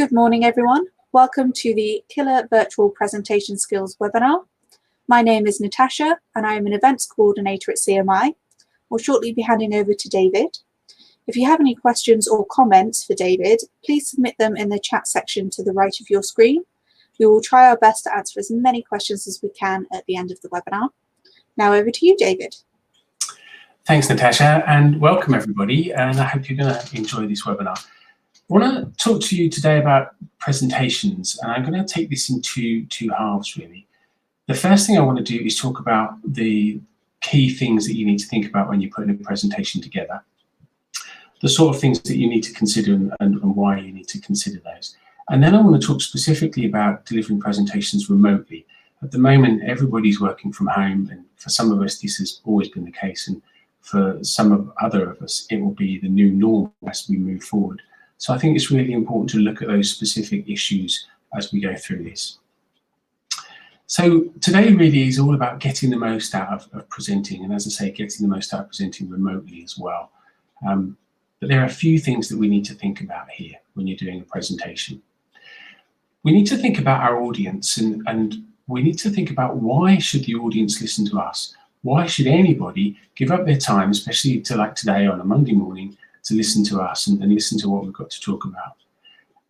Good morning, everyone. Welcome to the Killer Virtual Presentation Skills webinar. My name is Natasha, and I am an events coordinator at CMI. We'll shortly be handing over to David. If you have any questions or comments for David, please submit them in the chat section to the right of your screen. We will try our best to answer as many questions as we can at the end of the webinar. Now over to you, David. Thanks, Natasha, and welcome everybody, and I hope you're going to enjoy this webinar. I want to talk to you today about presentations, and I'm going to take this in two halves, really. The first thing I want to do is talk about the key things that you need to think about when you're putting a presentation together, the sort of things that you need to consider and why you need to consider those. And then I want to talk specifically about delivering presentations remotely. At the moment, everybody's working from home, and for some of us, this has always been the case, and for some other of us, it will be the new norm as we move forward. So I think it's really important to look at those specific issues as we go through this. So today really is all about getting the most out of presenting, and as I say, getting the most out of presenting remotely as well. But there are a few things that we need to think about here when you're doing a presentation. We need to think about our audience, and we need to think about why should the audience listen to us? Why should anybody give up their time, especially to like today on a Monday morning, to listen to us and listen to what we've got to talk about?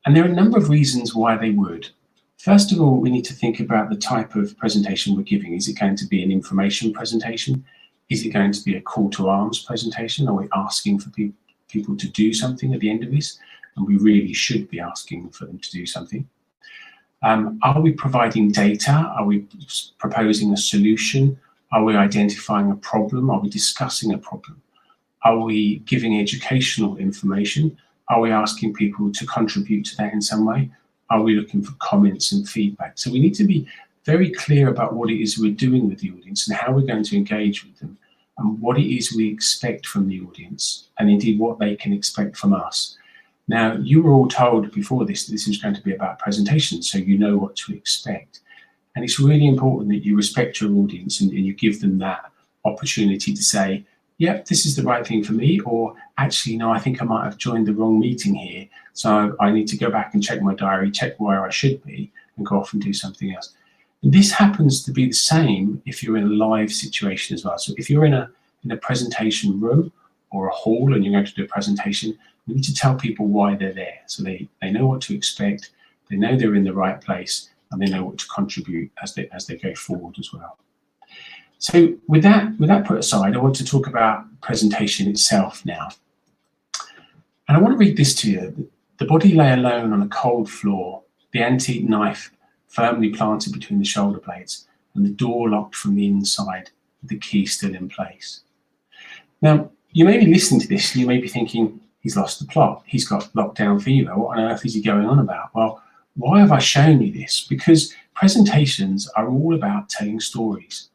And there are a number of reasons why they would. First of all, we need to think about the type of presentation we're giving. Is it going to be an information presentation? Is it going to be a call to arms presentation? Are we asking for people to do something at the end of this? And we really should be asking for them to do something. Are we providing data? Are we proposing a solution? Are we identifying a problem? Are we discussing a problem? Are we giving educational information? Are we asking people to contribute to that in some way? Are we looking for comments and feedback? So we need to be very clear about what it is we're doing with the audience and how we're going to engage with them, and what it is we expect from the audience, and indeed what they can expect from us. Now, you were all told before this that this is going to be about presentations, so you know what to expect. And it's really important that you respect your audience and you give them that opportunity to say, yep, this is the right thing for me, or actually, no, I think I might have joined the wrong meeting here, so I need to go back and check my diary, check where I should be, and go off and do something else. And this happens to be the same if you're in a live situation as well. So if you're in a presentation room or a hall and you're going to do a presentation, we need to tell people why they're there, so they know what to expect, they know they're in the right place, and they know what to contribute as they go forward as well. So with that put aside, I want to talk about presentation itself now. And I want to read this to you. The body lay alone on a cold floor, the antique knife firmly planted between the shoulder blades, and the door locked from the inside, with the key still in place. Now, you may be listening to this and you may be thinking, he's lost the plot, he's got lockdown fever, what on earth is he going on about? Well, why have I shown you this? Because presentations are all about telling stories.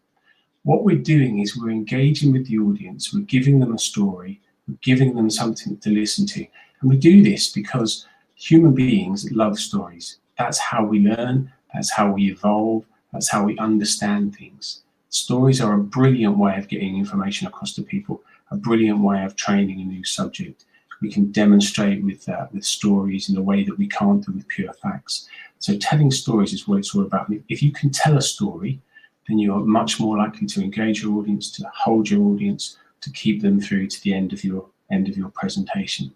What we're doing is we're engaging with the audience, we're giving them a story, we're giving them something to listen to. And we do this because human beings love stories. That's how we learn, that's how we evolve, that's how we understand things. Stories are a brilliant way of getting information across to people, a brilliant way of training a new subject. We can demonstrate with stories in a way that we can't do with pure facts. So telling stories is what it's all about. If you can tell a story, then you're much more likely to engage your audience, to hold your audience, to keep them through to the end of your presentation.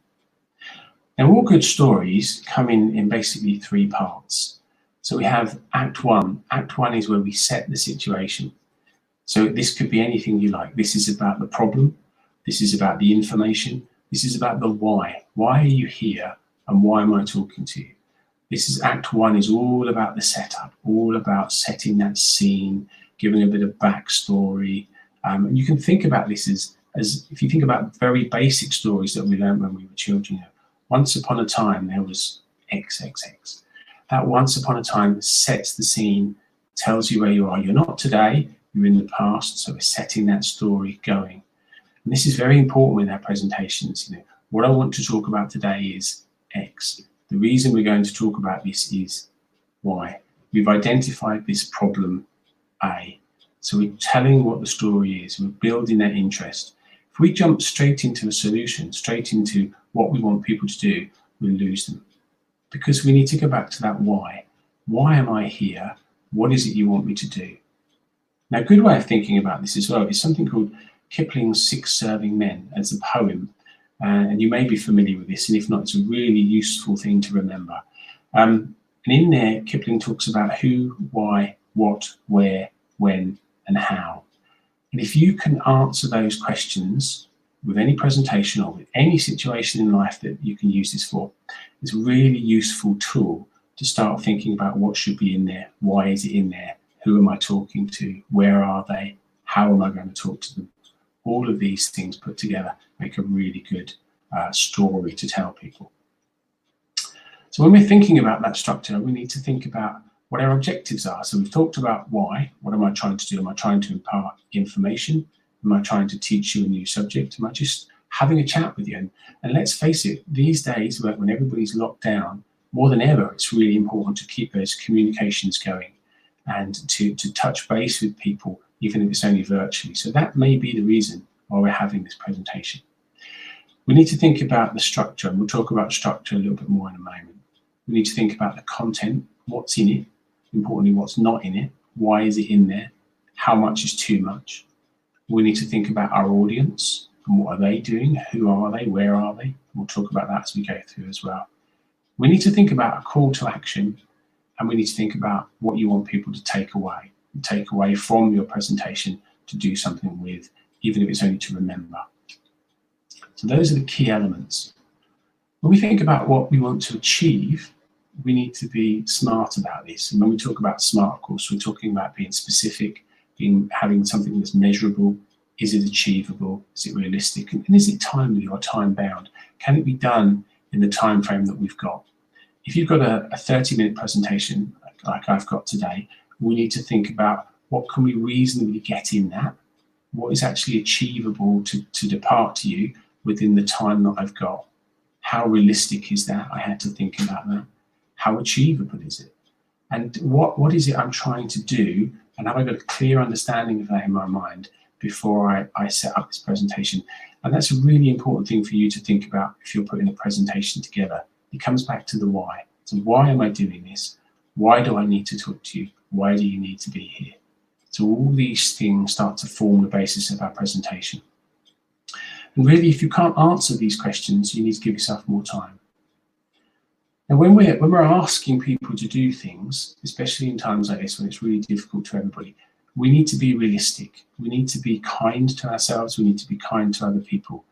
Now, all good stories come in basically three parts. So we have Act 1. Act 1 is where we set the situation. So this could be anything you like. This is about the problem. This is about the information. This is about the why. Why are you here, and why am I talking to you? This is Act 1 is all about the setup, all about setting that scene, giving a bit of backstory. And you can think about this as if you think about very basic stories that we learned when we were children. Once upon a time, there was XXX. That once upon a time sets the scene, tells you where you are. You're not today, you're in the past, so we're setting that story going. And this is very important with our presentations. What I want to talk about today is X. The reason we're going to talk about this is Y. We've identified this problem A. So we're telling what the story is, we're building that interest. If we jump straight into a solution, straight into what we want people to do, we'll lose them. because we need to go back to that why. Why am I here? What is it you want me to do? Now, a good way of thinking about this as well is something called Kipling's 6 Serving Men. It's a poem, and you may be familiar with this, and if not, it's a really useful thing to remember. And in there, Kipling talks about who, why, what, where, when, and how. And if you can answer those questions with any presentation or with any situation in life that you can use this for, it's a really useful tool to start thinking about what should be in there, why is it in there, who am I talking to, where are they, how am I going to talk to them. All of these things put together make a really good story to tell people. So when we're thinking about that structure, we need to think about what our objectives are. So we've talked about why. What am I trying to do? Am I trying to impart information? Am I trying to teach you a new subject? Am I just having a chat with you? And let's face it, these days when everybody's locked down, more than ever, it's really important to keep those communications going and to touch base with people, even if it's only virtually. So that may be the reason why we're having this presentation. We need to think about the structure, and we'll talk about structure a little bit more in a moment. We need to think about the content, what's in it, importantly, what's not in it, why is it in there, how much is too much. We need to think about our audience and what are they doing, who are they, where are they. We'll talk about that as we go through as well. We need to think about a call to action, and we need to think about what you want people to take away from your presentation to do something with, even if it's only to remember. So those are the key elements. When we think about what we want to achieve, we need to be smart about this. And when we talk about smart, of course, we're talking about being specific, having something that's measurable. Is it achievable? Is it realistic? And is it timely or time bound? Can it be done in the time frame that we've got? If you've got a 30-minute presentation like I've got today, we need to think about what can we reasonably get in that? What is actually achievable to depart to you within the time that I've got? How realistic is that? I had to think about that. How achievable is it? And what is it I'm trying to do? And have I got a clear understanding of that in my mind before I set up this presentation? And that's a really important thing for you to think about if you're putting a presentation together. It comes back to the why. So why am I doing this? Why do I need to talk to you? Why do you need to be here? So all these things start to form the basis of our presentation. And really, if you can't answer these questions, you need to give yourself more time. And when we're asking people to do things, especially in times like this when it's really difficult to everybody, we need to be realistic. We need to be kind to ourselves. We need to be kind to other people.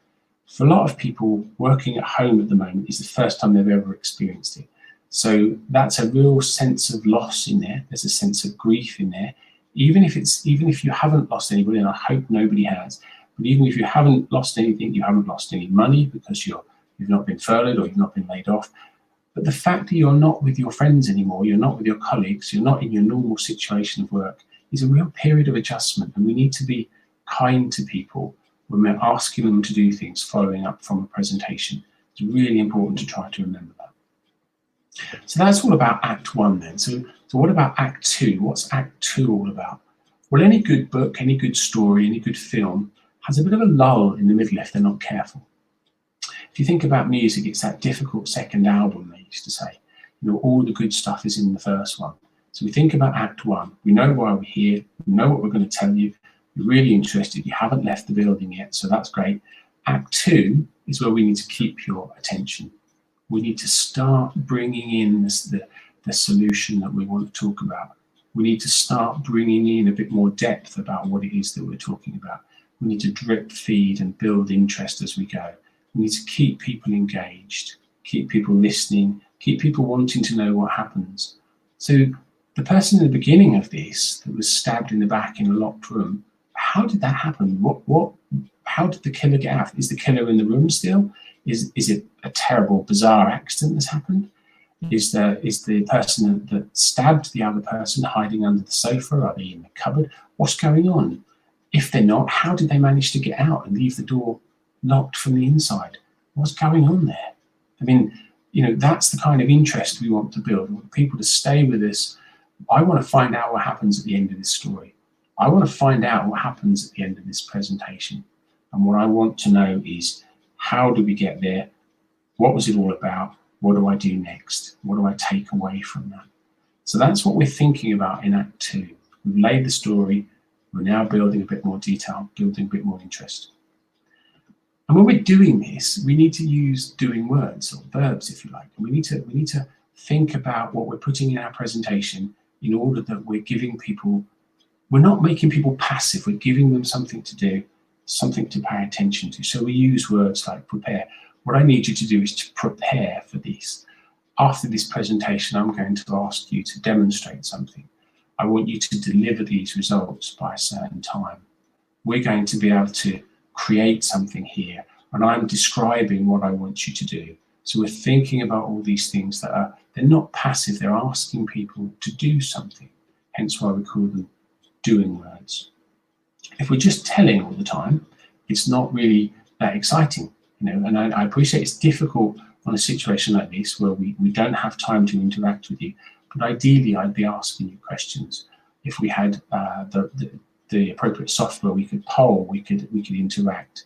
For a lot of people, working at home at the moment is the first time they've ever experienced it. So that's a real sense of loss in there. There's a sense of grief in there. Even if you haven't lost anybody, and I hope nobody has, but even if you haven't lost anything, you haven't lost any money because you've not been furloughed or you've not been laid off. But the fact that you're not with your friends anymore, you're not with your colleagues, you're not in your normal situation of work, is a real period of adjustment. And we need to be kind to people when we're asking them to do things following up from a presentation. It's really important to try to remember that. So that's all about Act 1 then. So what about Act 2? What's Act 2 all about? Well, any good book, any good story, any good film has a bit of a lull in the middle if they're not careful. If you think about music, it's that difficult second album, they used to say. You know, all the good stuff is in the first one. So we think about Act 1. We know why we're here. We know what we're going to tell you. You're really interested. You haven't left the building yet, so that's great. Act 2 is where we need to keep your attention. We need to start bringing in the solution that we want to talk about. We need to start bringing in a bit more depth about what it is that we're talking about. We need to drip feed and build interest as we go. We need to keep people engaged, keep people listening, keep people wanting to know what happens. So the person in the beginning of this that was stabbed in the back in a locked room, how did that happen? How did the killer get out? Is the killer in the room still? Is it a terrible, bizarre accident that's happened? Is the person that stabbed the other person hiding under the sofa? Are they in the cupboard? What's going on? If they're not, how did they manage to get out and leave the door locked from the inside? What's going on there? I mean, you know, that's the kind of interest we want to build. We want people to stay with us. I want to find out what happens at the end of this story. I want to find out what happens at the end of this presentation. And what I want to know is, how do we get there? What was it all about? What do I do next? What do I take away from that? So that's what we're thinking about in Act 2. We've laid the story, we're now building a bit more detail, building a bit more interest. And when we're doing this, we need to use doing words, or verbs if you like. And we need to think about what we're putting in our presentation in order that we're giving people, we're not making people passive, we're giving them something to do, something to pay attention to. So we use words like prepare. What I need you to do is to prepare for this. After this presentation, I'm going to ask you to demonstrate something. I want you to deliver these results by a certain time. We're going to be able to create something here, and I'm describing what I want you to do. So we're thinking about all these things that are, they're not passive, they're asking people to do something. Hence why we call them doing words. If we're just telling all the time, it's not really that exciting, you know, and I appreciate it's difficult on a situation like this where we don't have time to interact with you, but ideally I'd be asking you questions. If we had the appropriate software, we could poll, we could interact.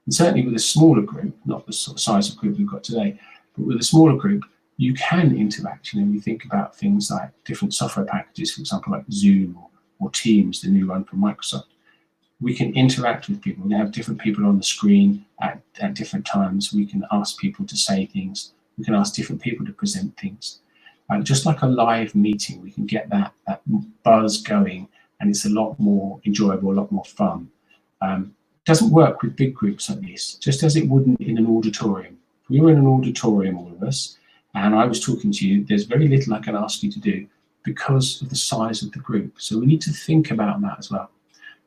And certainly with a smaller group, not the sort of size of group we've got today, but with a smaller group, you can interact. You know, you think about things like different software packages, for example, like Zoom or Teams, the new one from Microsoft. We can interact with people. We have different people on the screen at different times. We can ask people to say things. We can ask different people to present things. Just like a live meeting, we can get that buzz going, and it's a lot more enjoyable, a lot more fun. Doesn't work with big groups like this, just as it wouldn't in an auditorium. If we were in an auditorium, all of us, and I was talking to you, there's very little I can ask you to do because of the size of the group. So we need to think about that as well.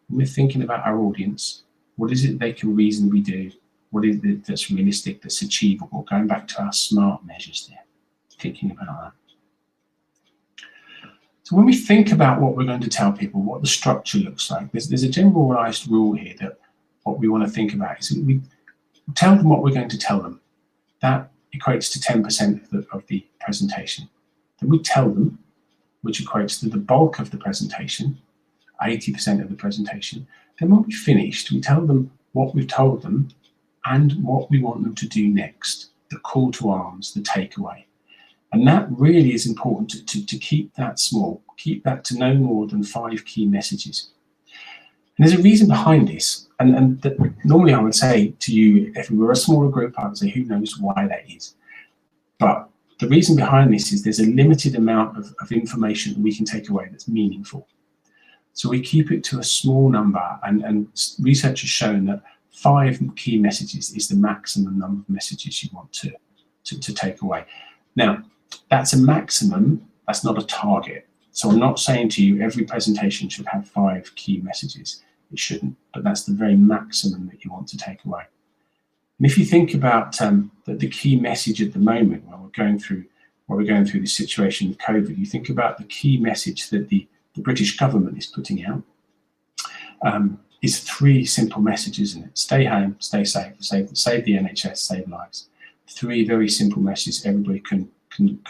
When we're thinking about our audience, what is it they can reasonably do? What is it that's realistic, that's achievable? Going back to our SMART measures there, thinking about that. So when we think about what we're going to tell people, what the structure looks like, there's a generalized rule here that what we want to think about is we tell them what we're going to tell them. That equates to 10% of the presentation. Then we tell them, which equates to the bulk of the presentation, 80% of the presentation. Then when we've finished, we tell them what we've told them and what we want them to do next, the call to arms, the takeaway. And that really is important to keep that small, keep that to no more than 5 key messages. And there's a reason behind this. And that normally I would say to you, if we were a smaller group, I would say, who knows why that is. But the reason behind this is there's a limited amount of information that we can take away that's meaningful. So we keep it to a small number, and research has shown that 5 key messages is the maximum number of messages you want to take away. Now, that's a maximum, that's not a target. So I'm not saying to you every presentation should have 5 key messages. It shouldn't, but that's the very maximum that you want to take away. And if you think about the key message at the moment, while we're going through this situation with COVID, you think about the key message that the British government is putting out, is 3 simple messages, isn't it? Stay home, stay safe, save the NHS, save lives. 3 very simple messages, everybody can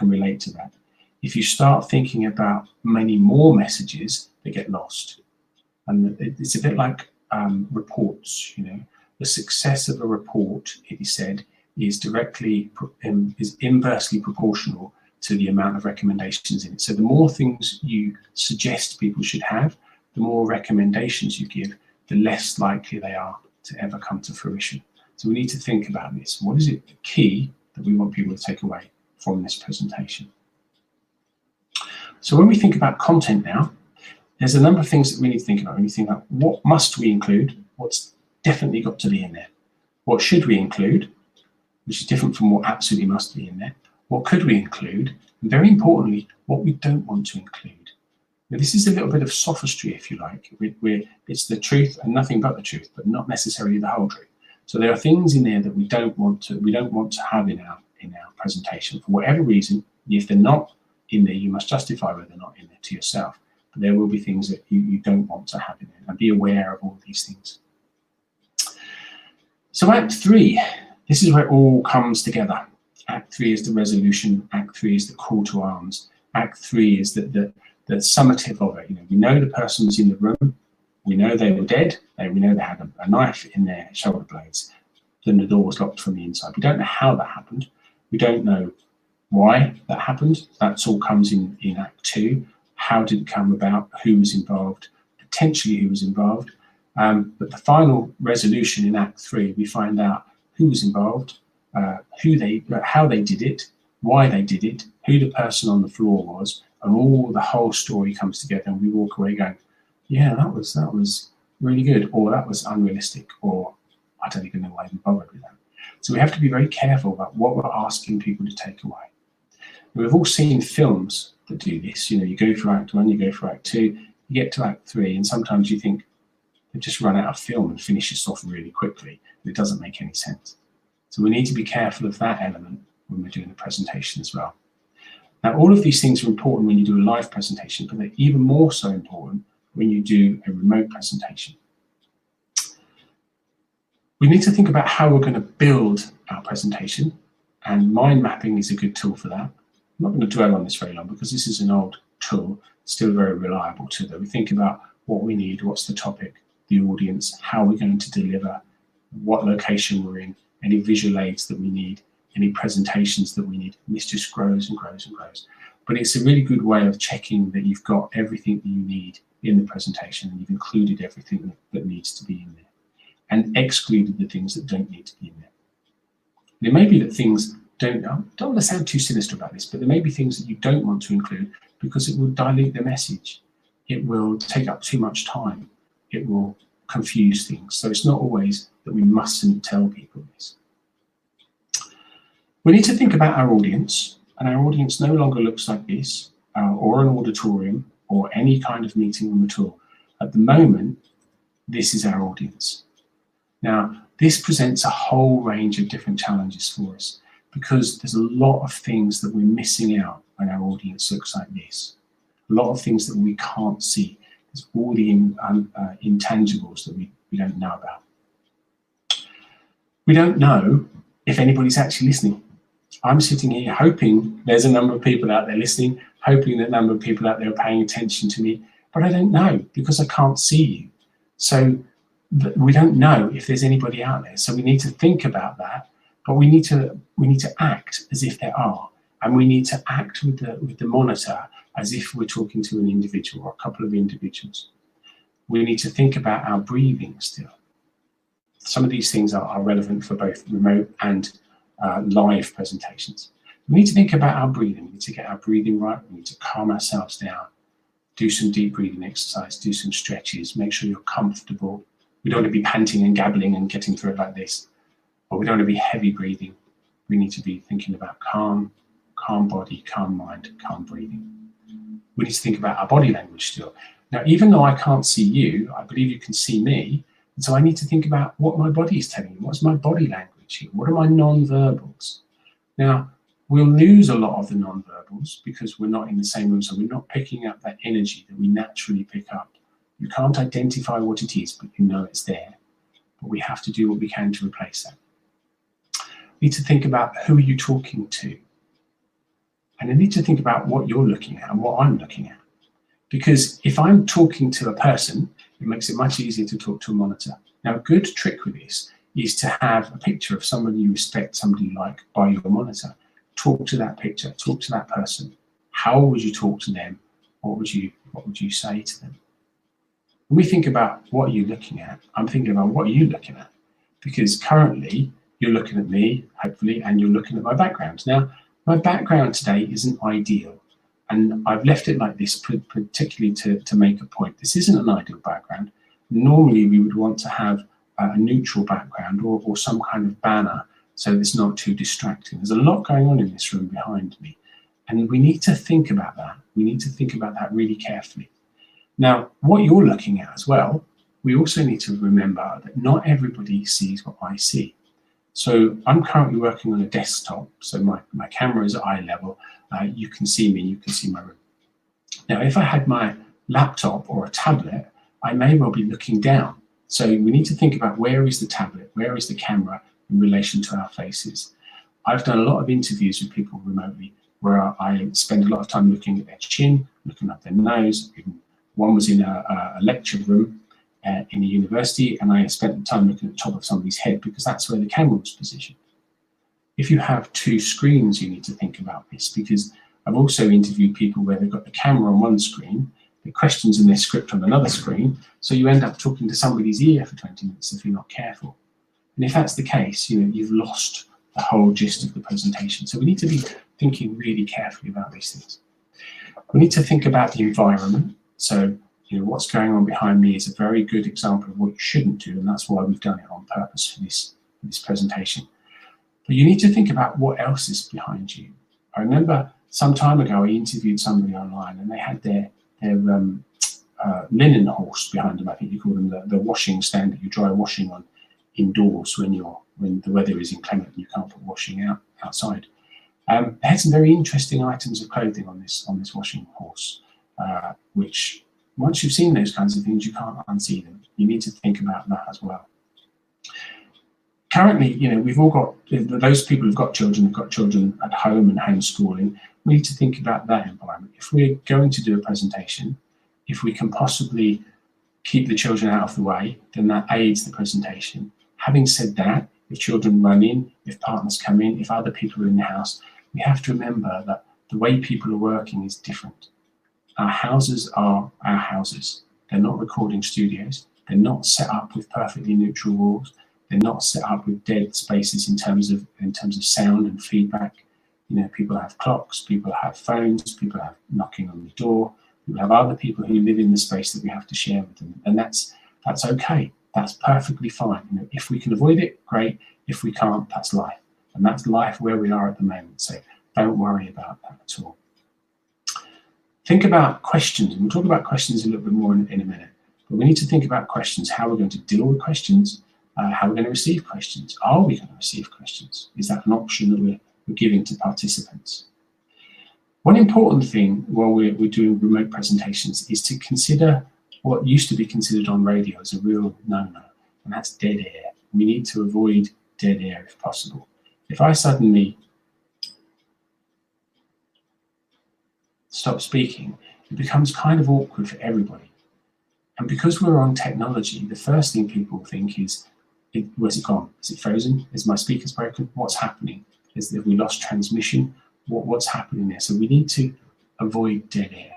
relate to that. If you start thinking about many more messages, they get lost. And it's a bit like reports, you know. The success of a report, it is said, is inversely proportional to the amount of recommendations in it. So the more things you suggest people should have, the more recommendations you give, the less likely they are to ever come to fruition. So we need to think about this. What is it the key that we want people to take away from this presentation? So when we think about content now, there's a number of things that we need to think about. We need to think about what must we include, what's definitely got to be in there. What should we include, which is different from what absolutely must be in there. What could we include? And very importantly, what we don't want to include. Now, this is a little bit of sophistry, if you like. It's the truth and nothing but the truth, but not necessarily the whole truth. So there are things in there that we don't want to have in our presentation for whatever reason. If they're not in there, you must justify whether they're not in there to yourself. But there will be things that you don't want to have in there, and be aware of all these things. So Act 3, this is where it all comes together. Act 3 is the resolution. Act 3 is the call to arms. Act 3 is the summative of it. You know, we know the person's in the room. We know they were dead. We know they had a knife in their shoulder blades. Then the door was locked from the inside. We don't know how that happened. We don't know why that happened. That's all comes in Act 2. How did it come about? Who was involved? Potentially who was involved. But the final resolution in Act 3, we find out who was involved, how they did it, why they did it, who the person on the floor was, and the whole story comes together, and we walk away going, yeah, that was really good, or that was unrealistic, or I don't even know why we bothered with that. So we have to be very careful about what we're asking people to take away. We've all seen films that do this. You go through Act 1, you go through Act 2, you get to Act 3, and sometimes you think they've just run out of film and finish this off really quickly. It doesn't make any sense. So we need to be careful of that element when we're doing the presentation as well. Now, all of these things are important when you do a live presentation, but they're even more so important when you do a remote presentation. We need to think about how we're going to build our presentation, and mind mapping is a good tool for that. I'm not going to dwell on this very long because this is an old tool, still a very reliable tool. That we think about what we need, what's the topic, the audience, how we're going to deliver, what location we're in, any visual aids that we need, any presentations that we need. And this just grows and grows and grows. But it's a really good way of checking that you've got everything that you need in the presentation, and you've included everything that needs to be in there, and excluded the things that don't need to be in there. There may be that things I don't want to sound too sinister about this, but there may be things that you don't want to include because it will dilute the message. It will take up too much time. It will confuse things. So it's not always that we mustn't tell people this. We need to think about our audience, and our audience no longer looks like this, or an auditorium, or any kind of meeting room at all. At the moment, this is our audience. Now, this presents a whole range of different challenges for us, because there's a lot of things that we're missing out when our audience looks like this. A lot of things that we can't see. There's all the intangibles that we don't know about. We don't know if anybody's actually listening. I'm sitting here hoping there's a number of people out there listening, hoping that a number of people out there are paying attention to me, but I don't know because I can't see you. So we don't know if there's anybody out there. So we need to think about that, but we need to act as if there are, and we need to act with the monitor as if we're talking to an individual or a couple of individuals. We need to think about our breathing still. Some of these things are relevant for both remote and live presentations. We need to think about our breathing. We need to get our breathing right. We need to calm ourselves down, do some deep breathing exercise, do some stretches, make sure you're comfortable. We don't want to be panting and gabbling and getting through it like this, or we don't want to be heavy breathing. We need to be thinking about calm body, calm mind, calm breathing. We need to think about our body language still. Now, even though I can't see you, I believe you can see me. And so I need to think about what my body is telling me. What's my body language here? What are my non-verbals? Now, we'll lose a lot of the non-verbals because we're not in the same room, so we're not picking up that energy that we naturally pick up. You can't identify what it is, but you know it's there. But we have to do what we can to replace that. We need to think about who are you talking to? And I need to think about what you're looking at and what I'm looking at. Because if I'm talking to a person, it makes it much easier to talk to a monitor. Now, a good trick with this is to have a picture of somebody you respect, somebody you like, by your monitor. Talk to that picture, talk to that person. How would you talk to them? What would you say to them? When we think about what are you looking at, I'm thinking about what are you looking at? Because currently you're looking at me, hopefully, and you're looking at my background. Now, my background today isn't ideal, and I've left it like this particularly to make a point. This isn't an ideal background. Normally we would want to have a neutral background or some kind of banner so it's not too distracting. There's a lot going on in this room behind me, and we need to think about that. We need to think about that really carefully. Now, what you're looking at as well, we also need to remember that not everybody sees what I see. So I'm currently working on a desktop, so my camera is at eye level. You can see me, you can see my room. Now, if I had my laptop or a tablet, I may well be looking down. So we need to think about where is the tablet, where is the camera in relation to our faces. I've done a lot of interviews with people remotely where I spend a lot of time looking at their chin, looking at their nose. One was in a lecture room in a university, and I spent the time looking at the top of somebody's head because that's where the camera was positioned. If you have two screens, you need to think about this, because I've also interviewed people where they've got the camera on one screen, the questions and their script on another screen, so you end up talking to somebody's ear for 20 minutes if you're not careful. And if that's the case, you've lost the whole gist of the presentation. So we need to be thinking really carefully about these things. We need to think about the environment. So what's going on behind me is a very good example of what you shouldn't do, and that's why we've done it on purpose for this presentation. But you need to think about what else is behind you. I remember some time ago I interviewed somebody online, and they had their linen horse behind them. I think you call them the washing stand that you dry washing on indoors when the weather is inclement and you can't put washing outside. They had some very interesting items of clothing on this washing horse, which once you've seen those kinds of things, you can't unsee them. You need to think about that as well. Currently, we've all got, those people who've got children at home and homeschooling. We need to think about that environment. If we're going to do a presentation, if we can possibly keep the children out of the way, then that aids the presentation. Having said that, if children run in, if partners come in, if other people are in the house, we have to remember that the way people are working is different. Our houses are our houses. They're not recording studios. They're not set up with perfectly neutral walls. They're not set up with dead spaces in terms of sound and feedback. People have clocks, people have phones, people have knocking on the door. We have other people who live in the space that we have to share with them, and that's okay. That's perfectly fine. If we can avoid it, great. If we can't, that's life, and that's life where we are at the moment. So don't worry about that at all. Think about questions, and we'll talk about questions a little bit more in a minute. But we need to think about questions. How we're going to deal with questions. How we're going to receive questions. Are we going to receive questions? Is that an option that we're giving to participants? One important thing while we're doing remote presentations is to consider what used to be considered on radio as a real no-no, and that's dead air. We need to avoid dead air if possible. If I suddenly stop speaking, it becomes kind of awkward for everybody. And because we're on technology, the first thing people think is, where's it gone? Is it frozen? Is my speakers broken? What's happening? Have we lost transmission? What's happening there? So we need to avoid dead air.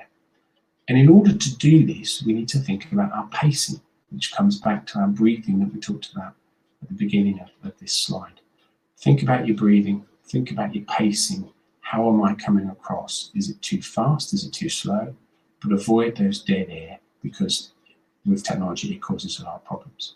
And in order to do this, we need to think about our pacing, which comes back to our breathing that we talked about at the beginning of this slide. Think about your breathing. Think about your pacing. How am I coming across? Is it too fast? Is it too slow? But avoid those dead air, because with technology, it causes a lot of problems.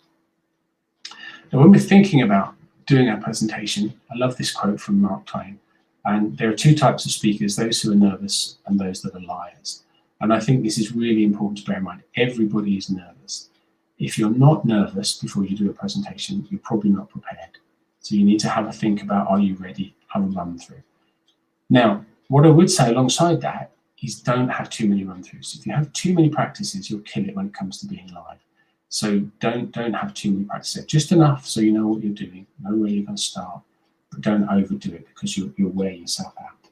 Now, when we're thinking about doing our presentation, I love this quote from Mark Twain. And there are two types of speakers, those who are nervous and those that are liars. And I think this is really important to bear in mind. Everybody is nervous. If you're not nervous before you do a presentation, you're probably not prepared. So you need to have a think about, are you ready? Have a run through. Now, what I would say alongside that is don't have too many run throughs. If you have too many practices, you'll kill it when it comes to being live. So don't have too many practices. Just enough so you know what you're doing, know where you're going to start, but don't overdo it, because you'll wear yourself out.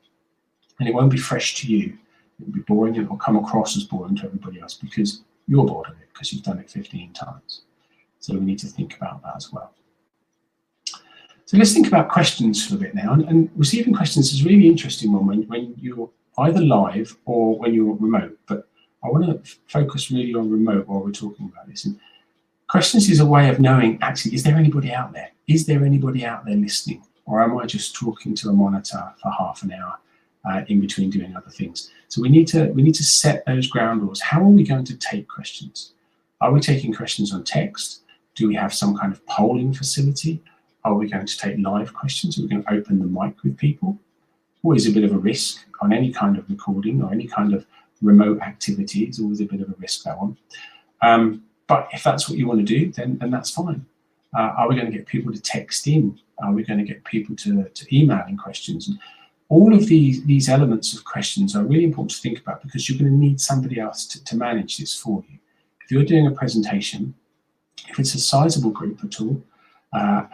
And it won't be fresh to you. It'll be boring. It will come across as boring to everybody else because you're bored of it, because you've done it 15 times. So we need to think about that as well. So let's think about questions for a bit now. And receiving questions is a really interesting one when you're either live or when you're remote. But I want to focus really on remote while we're talking about this. And questions is a way of knowing, actually, is there anybody out there? Is there anybody out there listening? Or am I just talking to a monitor for half an hour in between doing other things? So we need to set those ground rules. How are we going to take questions? Are we taking questions on text? Do we have some kind of polling facility? Are we going to take live questions? Are we going to open the mic with people? Always a bit of a risk on any kind of recording or any kind of remote activity. It's always a bit of a risk, that one. But if that's what you want to do, then that's fine. Are we going to get people to text in? Are we going to get people to email in questions? And all of these elements of questions are really important to think about, because you're going to need somebody else to manage this for you. If you're doing a presentation, if it's a sizable group at all,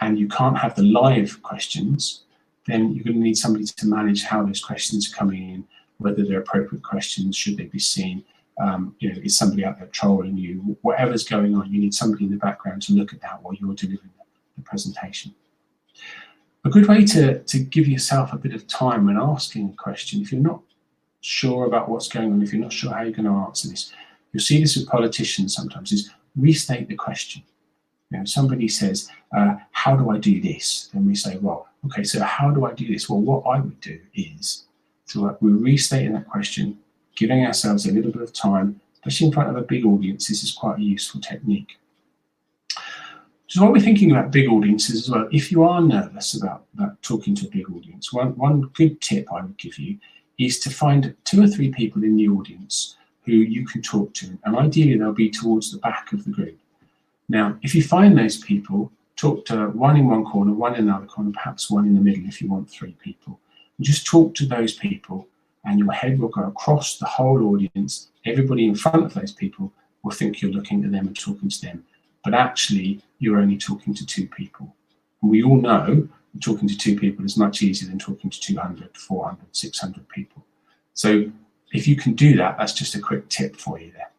and you can't have the live questions, then you're going to need somebody to manage how those questions are coming in, whether they're appropriate questions, should they be seen, is somebody out there trolling you, whatever's going on, you need somebody in the background to look at that while you're delivering the presentation. A good way to give yourself a bit of time when asking a question, if you're not sure about what's going on, if you're not sure how you're going to answer this, you'll see this with politicians sometimes, is restate the question. You know, somebody says, how do I do this? Then we say, well, okay, so how do I do this? Well, what I would do is, so we're restating that question, giving ourselves a little bit of time, especially in front of a big audience. This is quite a useful technique. So what we're thinking about big audiences as well, if you are nervous about talking to a big audience, one good tip I would give you is to find 2 or 3 people in the audience who you can talk to, and ideally they'll be towards the back of the group. Now, if you find those people, talk to one in one corner, one in another corner, perhaps one in the middle if you want 3 people. And just talk to those people, and your head will go across the whole audience. Everybody in front of those people will think you're looking at them and talking to them, but actually you're only talking to 2 people. And we all know that talking to 2 people is much easier than talking to 200, 400, 600 people. So if you can do that, that's just a quick tip for you there.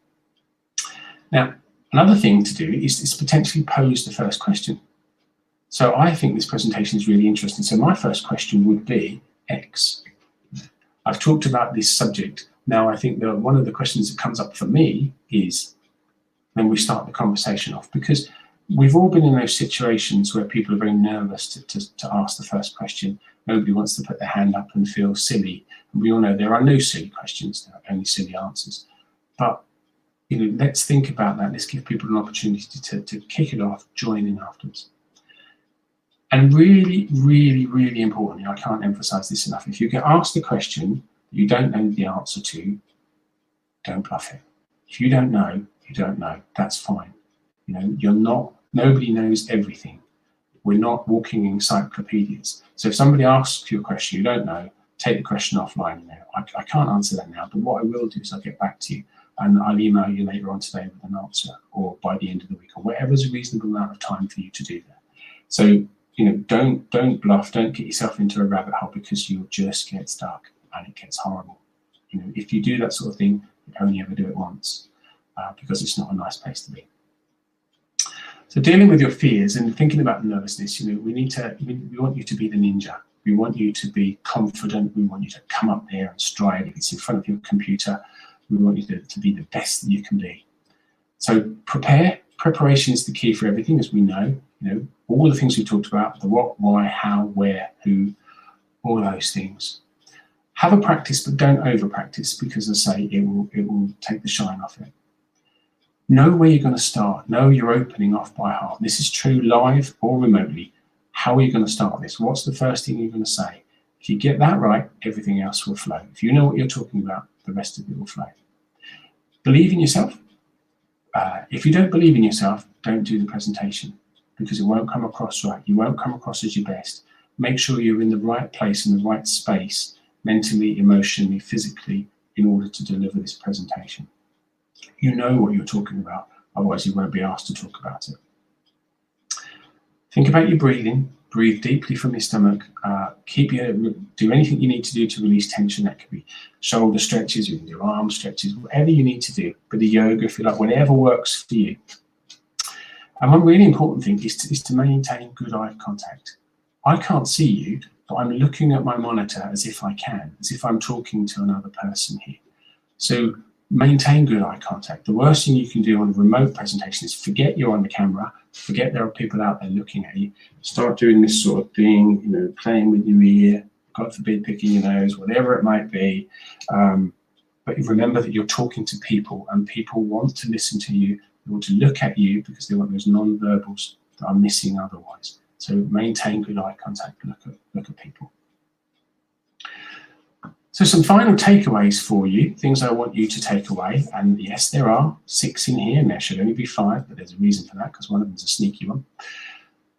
Now, another thing to do is potentially pose the first question. So I think this presentation is really interesting. So my first question would be X. I've talked about this subject. Now I think that one of the questions that comes up for me is, then we start the conversation off, because we've all been in those situations where people are very nervous to ask the first question. Nobody wants to put their hand up and feel silly. And we all know there are no silly questions, there are only silly answers. But you know, let's think about that. Let's give people an opportunity to kick it off, join in afterwards. And really, really, really importantly, I can't emphasize this enough, if you get asked a question you don't know the answer to, don't bluff it. If you don't know, you don't know. That's fine. You know, nobody knows everything. We're not walking encyclopedias. So if somebody asks you a question you don't know, take the question offline. I can't answer that now, but what I will do is I'll get back to you, and I'll email you later on today with an answer, or by the end of the week, or whatever's a reasonable amount of time for you to do that. So, don't bluff, don't get yourself into a rabbit hole, because you'll just get stuck and it gets horrible. If you do that sort of thing, you only ever do it once, because it's not a nice place to be. So dealing with your fears and thinking about nervousness, we want you to be the ninja. We want you to be confident. We want you to come up there and stride. If it's in front of your computer, we want you to be the best that you can be. So prepare. Preparation is the key for everything, as we know. All the things we talked about, the what, why, how, where, who, all those things. Have a practice, but don't over practice, because as I say, it will take the shine off it. Know where you're going to start. Know you're opening off by heart. This is true live or remotely. How are you going to start this? What's the first thing you're going to say? If you get that right, everything else will flow. If you know what you're talking about, the rest of it will flow. Believe in yourself. If you don't believe in yourself, don't do the presentation, because it won't come across right. You won't come across as your best. Make sure you're in the right place, in the right space, mentally, emotionally, physically, in order to deliver this presentation. You know what you're talking about, otherwise you won't be asked to talk about it. Think about your breathing. Breathe deeply from your stomach. Do anything you need to do to release tension. That could be shoulder stretches, you can do arm stretches, whatever you need to do. But the yoga, if you like, whatever works for you. And one really important thing is to maintain good eye contact. I can't see you, but I'm looking at my monitor as if I can, as if I'm talking to another person here. So maintain good eye contact. The worst thing you can do on a remote presentation is forget you're on the camera, forget there are people out there looking at you, start doing this sort of thing, playing with your ear, God forbid picking your nose, whatever it might be. But remember that you're talking to people, and people want to listen to you, they want to look at you, because they want those non-verbals that are missing otherwise. So maintain good eye contact, look at people. So some final takeaways for you, things I want you to take away. And yes, there are 6 in here, and there should only be 5, but there's a reason for that, because one of them is a sneaky one.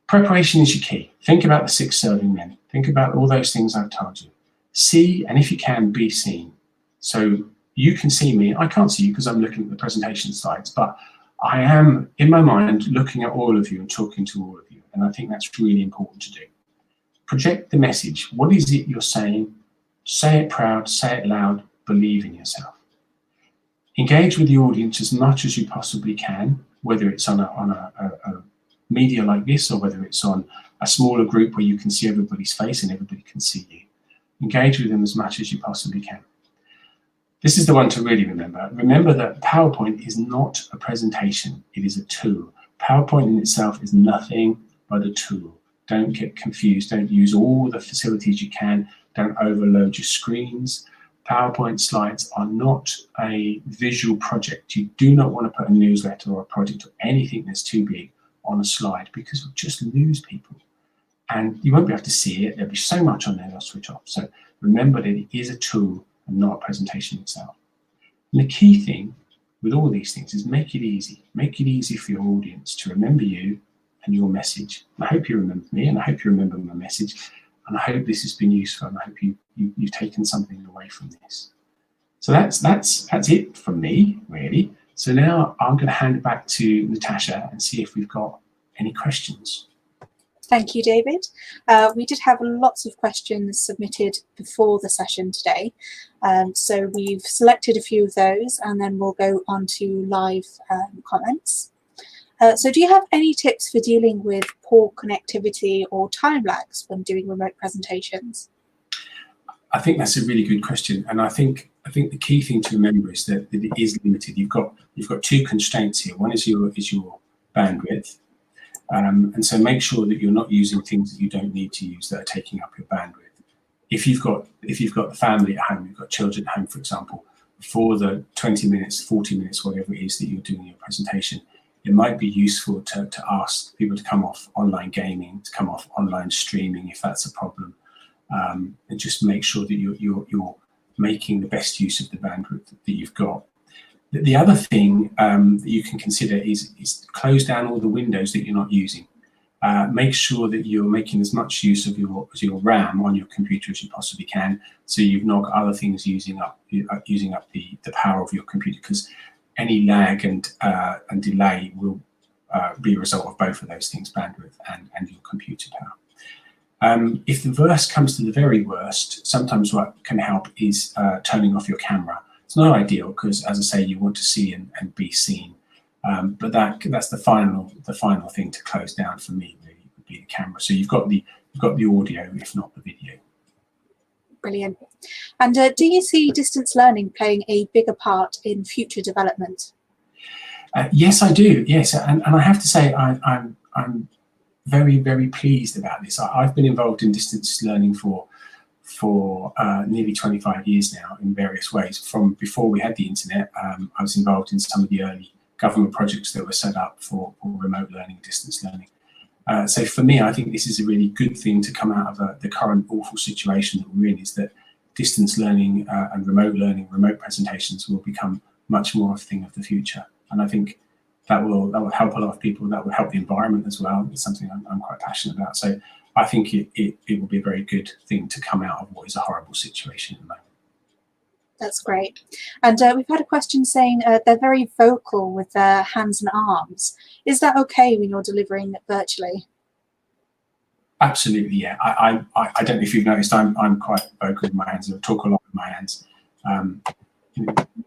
Preparation is your key. Think about the 6 serving men. Think about all those things I've told you. See, and if you can, be seen. So you can see me. I can't see you because I'm looking at the presentation slides, but I am, in my mind, looking at all of you and talking to all of you. And I think that's really important to do. Project the message. What is it you're saying? Say it proud, say it loud, believe in yourself. Engage with the audience as much as you possibly can, whether it's on a media like this, or whether it's on a smaller group where you can see everybody's face and everybody can see you. Engage with them as much as you possibly can. This is the one to really remember. Remember that PowerPoint is not a presentation, it is a tool. PowerPoint in itself is nothing but a tool. Don't get confused, don't use all the facilities you can, don't overload your screens. PowerPoint slides are not a visual project. You do not want to put a newsletter or a project or anything that's too big on a slide, because you'll just lose people. And you won't be able to see it. There'll be so much on there they'll switch off. So remember that it is a tool and not a presentation itself. And the key thing with all these things is make it easy. Make it easy for your audience to remember you and your message. And I hope you remember me, and I hope you remember my message. And I hope this has been useful, and I hope you've taken something away from this. So that's it from me, really. So now I'm going to hand it back to Natasha and see if we've got any questions. Thank you, David. We did have lots of questions submitted before the session today. So we've selected a few of those, and then we'll go on to live comments. So do you have any tips for dealing with poor connectivity or time lags when doing remote presentations? I think that's a really good question, and I think the key thing to remember is that it is limited. You've got two constraints here. One is your bandwidth, and so make sure that you're not using things that you don't need to use that are taking up your bandwidth. If you've got the family at home, you've got children at home, for example, for the 20 minutes, 40 minutes, whatever it is that you're doing your presentation, it might be useful to ask people to come off online gaming, to come off online streaming if that's a problem, and just make sure that you're making the best use of the bandwidth that you've got. The other thing that you can consider is close down all the windows that you're not using. Make sure that you're making as much use of your RAM on your computer as you possibly can, so you've not got other things using up the power of your computer, because any lag and delay will be a result of both of those things, bandwidth and your computer power. If the worst comes to the very worst, sometimes what can help is turning off your camera. It's not ideal because, as I say, you want to see and be seen. But that's the final thing to close down for me, really, would be the camera. So you've got the audio, if not the video. Brilliant. And do you see distance learning playing a bigger part in future development? Yes, I do. Yes, and I have to say I'm very, very pleased about this. I've been involved in distance learning for nearly 25 years now in various ways. From before we had the internet, I was involved in some of the early government projects that were set up for remote learning, distance learning. So for me, I think this is a really good thing to come out of the current awful situation that we're in, is that distance learning and remote presentations will become much more a thing of the future. And I think that will help a lot of people. That will help the environment as well. It's something I'm quite passionate about. So I think it will be a very good thing to come out of what is a horrible situation at the moment. That's great. And we've had a question saying they're very vocal with their hands and arms. Is that okay when you're delivering virtually? Absolutely, yeah. I don't know if you've noticed, I'm quite vocal with my hands. I talk a lot with my hands.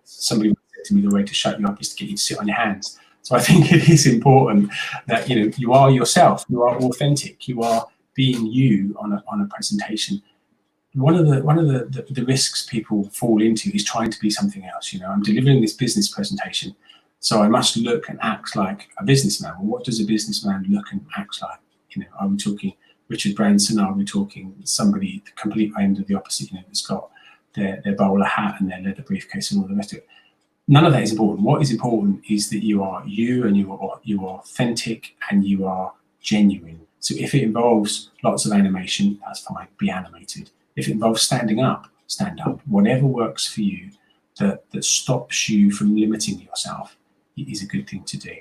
Somebody said to me, the way to shut you up is to get you to sit on your hands. So I think it is important that you are yourself, you are authentic, you are being you on a presentation. One of the risks people fall into is trying to be something else. I'm delivering this business presentation, so I must look and act like a businessman. Well, what does a businessman look and act like? Are we talking Richard Branson? Are we talking somebody the complete end of the opposite? That's got their bowler hat and their leather briefcase and all the rest of it. None of that is important. What is important is that you are you, and you are authentic, and you are genuine. So if it involves lots of animation, that's fine. Be animated. If it involves standing up, stand up. Whatever works for you that stops you from limiting yourself is a good thing to do.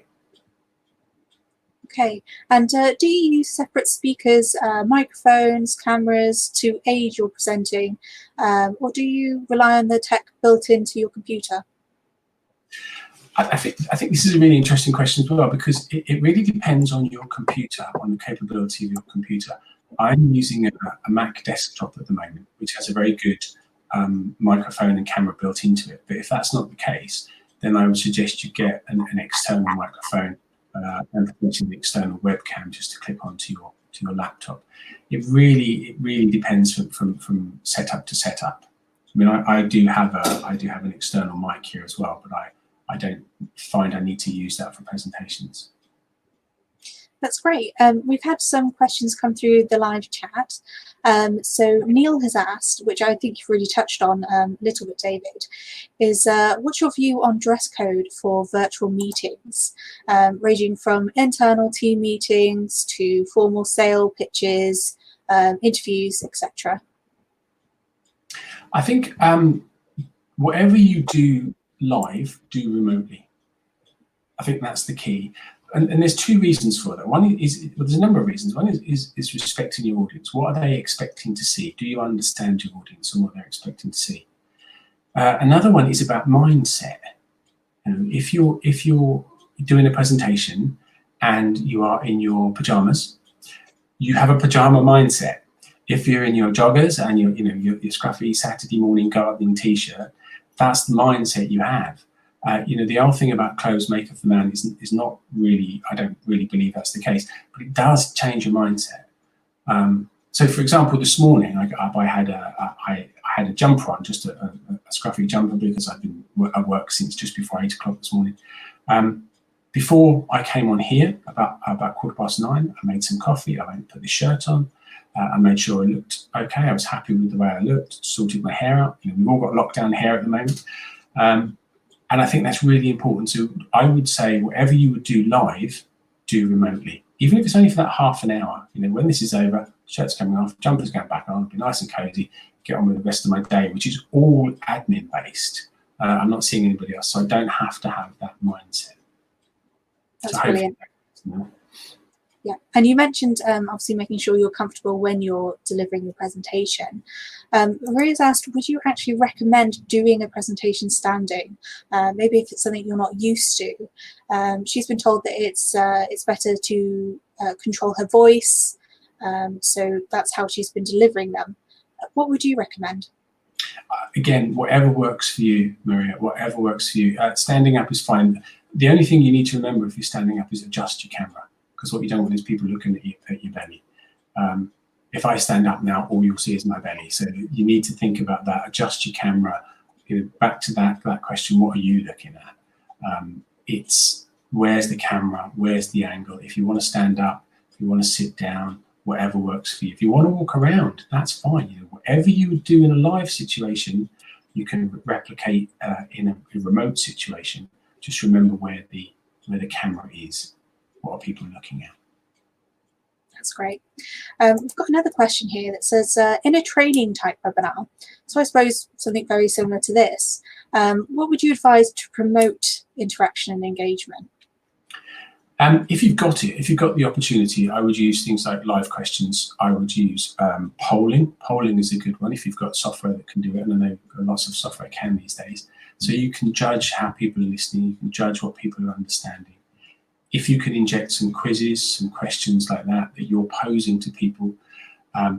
Okay, and do you use separate speakers, microphones, cameras to aid your presenting, or do you rely on the tech built into your computer? I think this is a really interesting question as well, because it really depends on your computer, on the capability of your computer. I'm using a Mac desktop at the moment, which has a very good microphone and camera built into it. But if that's not the case, then I would suggest you get an external microphone and potentially an external webcam just to clip onto your laptop. It really depends from setup to setup. I mean, I do have an external mic here as well, but I don't find I need to use that for presentations. That's great. We've had some questions come through the live chat. So Neil has asked, which I think you've really touched on a little bit, David, is what's your view on dress code for virtual meetings, ranging from internal team meetings to formal sale pitches, interviews, etc.? I think whatever you do live, do remotely. I think that's the key. And there's two reasons for that. One is, well, there's a number of reasons. One is respecting your audience. What are they expecting to see? Do you understand your audience and what they're expecting to see? Another one is about mindset. If you're doing a presentation and you are in your pajamas, you have a pajama mindset. If you're in your joggers and your scruffy Saturday morning gardening t-shirt, that's the mindset you have. The old thing about clothes make of the man is not really, I don't really believe that's the case, but it does change your mindset. So for example, this morning I got up, I had a jumper on, just a scruffy jumper, because I've been at work since just before 8 o'clock this morning. Before I came on here, about 9:15, I made some coffee, I went and put the shirt on, I made sure I looked okay, I was happy with the way I looked, sorted my hair out. We've all got lockdown hair at the moment. And I think that's really important. So I would say whatever you would do live, do remotely. Even if it's only for that half an hour. When this is over, shirt's coming off, jumper's going back on, be nice and cozy, get on with the rest of my day, which is all admin based. I'm not seeing anybody else, so I don't have to have that mindset. That's brilliant. Yeah, and you mentioned obviously making sure you're comfortable when you're delivering your presentation. Maria's asked, would you actually recommend doing a presentation standing? Maybe if it's something you're not used to. She's been told that it's better to control her voice, so that's how she's been delivering them. What would you recommend? Again, whatever works for you, Maria, whatever works for you. Standing up is fine. The only thing you need to remember if you're standing up is adjust your camera, because what you don't want is people looking at your belly. If I stand up now, all you'll see is my belly. So you need to think about that. Adjust your camera. Back to that question, what are you looking at? It's where's the camera, where's the angle? If you want to stand up, if you want to sit down, whatever works for you. If you want to walk around, that's fine. Whatever you would do in a live situation, you can replicate in a remote situation. Just remember where the camera is. What are people looking at? That's great. We've got another question here that says, in a training type webinar, so I suppose something very similar to this, what would you advise to promote interaction and engagement? If you've got the opportunity, I would use things like live questions. I would use polling. Polling is a good one if you've got software that can do it, and I know lots of software can these days. So you can judge how people are listening, you can judge what people are understanding. If you can inject some quizzes, some questions like that you're posing to people,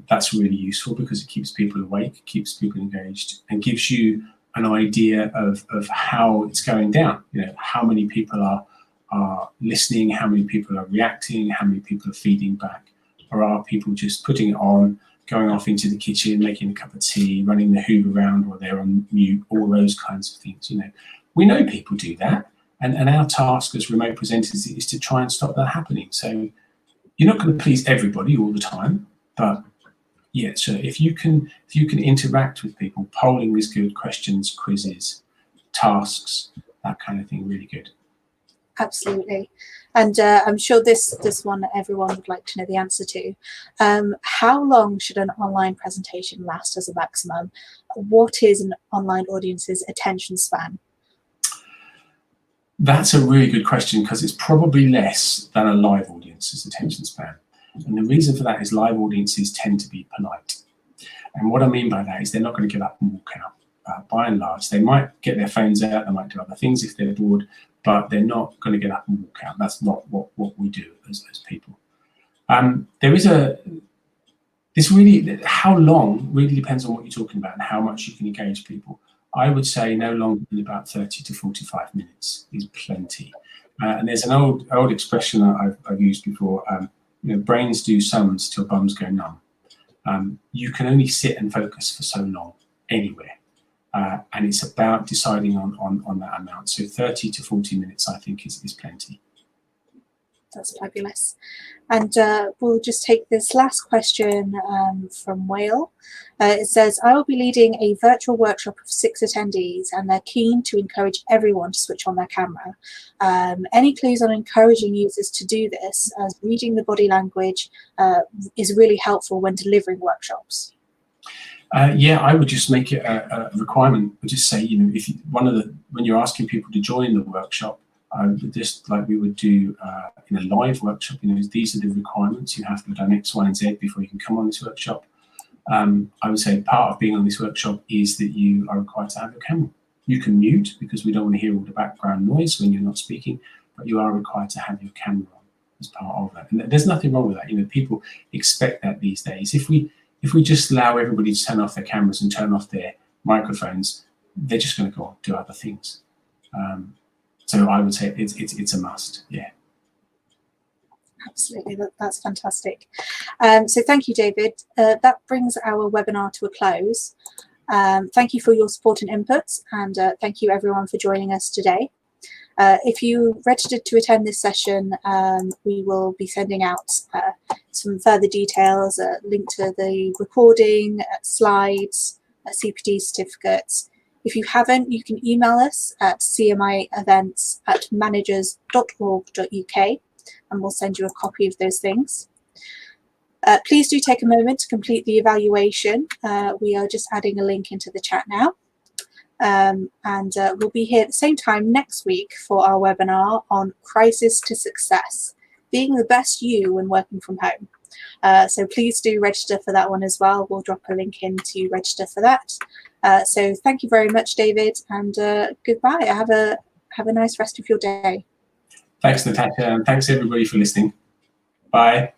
that's really useful because it keeps people awake, keeps people engaged, and gives you an idea of how it's going down. How many people are listening, how many people are reacting, how many people are feeding back, or are people just putting it on, going off into the kitchen, making a cup of tea, running the Hoover around while they're on mute, all those kinds of things. We know people do that. And our task as remote presenters is to try and stop that happening. So you're not going to please everybody all the time, but yeah, so if you can interact with people, polling is good, questions, quizzes, tasks, that kind of thing, really good. Absolutely. And I'm sure this one everyone would like to know the answer to. How long should an online presentation last as a maximum? What is an online audience's attention span? That's a really good question because it's probably less than a live audience's attention span. And the reason for that is live audiences tend to be polite. And what I mean by that is they're not going to get up and walk out. By and large, they might get their phones out, they might do other things if they're bored, but they're not going to get up and walk out. That's not what we do as people. How long really depends on what you're talking about and how much you can engage people. I would say no longer than about 30 to 45 minutes is plenty. And there's an old expression that I've used before, brains do sums till bums go numb. You can only sit and focus for so long anywhere. And it's about deciding on that amount. So 30 to 40 minutes, I think, is plenty. That's fabulous. And we'll just take this last question from Whale. It says, I will be leading a virtual workshop of 6 attendees, and they're keen to encourage everyone to switch on their camera. Any clues on encouraging users to do this, as reading the body language is really helpful when delivering workshops? Yeah, I would just make it a requirement. Would just say, if when you're asking people to join the workshop, just like we would do in a live workshop, these are the requirements. You have to have done X, Y, and Z before you can come on this workshop. I would say part of being on this workshop is that you are required to have your camera. You can mute because we don't want to hear all the background noise when you're not speaking, but you are required to have your camera on as part of that. And there's nothing wrong with that. People expect that these days. If we just allow everybody to turn off their cameras and turn off their microphones, they're just going to go on do other things. So I would say it's a must. Yeah. Absolutely, that's fantastic. So thank you, David. That brings our webinar to a close. Thank you for your support and inputs, and thank you everyone for joining us today. If you registered to attend this session, we will be sending out some further details, a link to the recording, slides, CPD certificates. If you haven't, you can email us at cmievents@managers.org.uk, and we'll send you a copy of those things. Please do take a moment to complete the evaluation. We are just adding a link into the chat now. And we'll be here at the same time next week for our webinar on Crisis to Success, being the best you when working from home. So please do register for that one as well. We'll drop a link in to register for that. So thank you very much, David, and goodbye. Have a nice rest of your day. Thanks, Natasha, and thanks everybody for listening. Bye.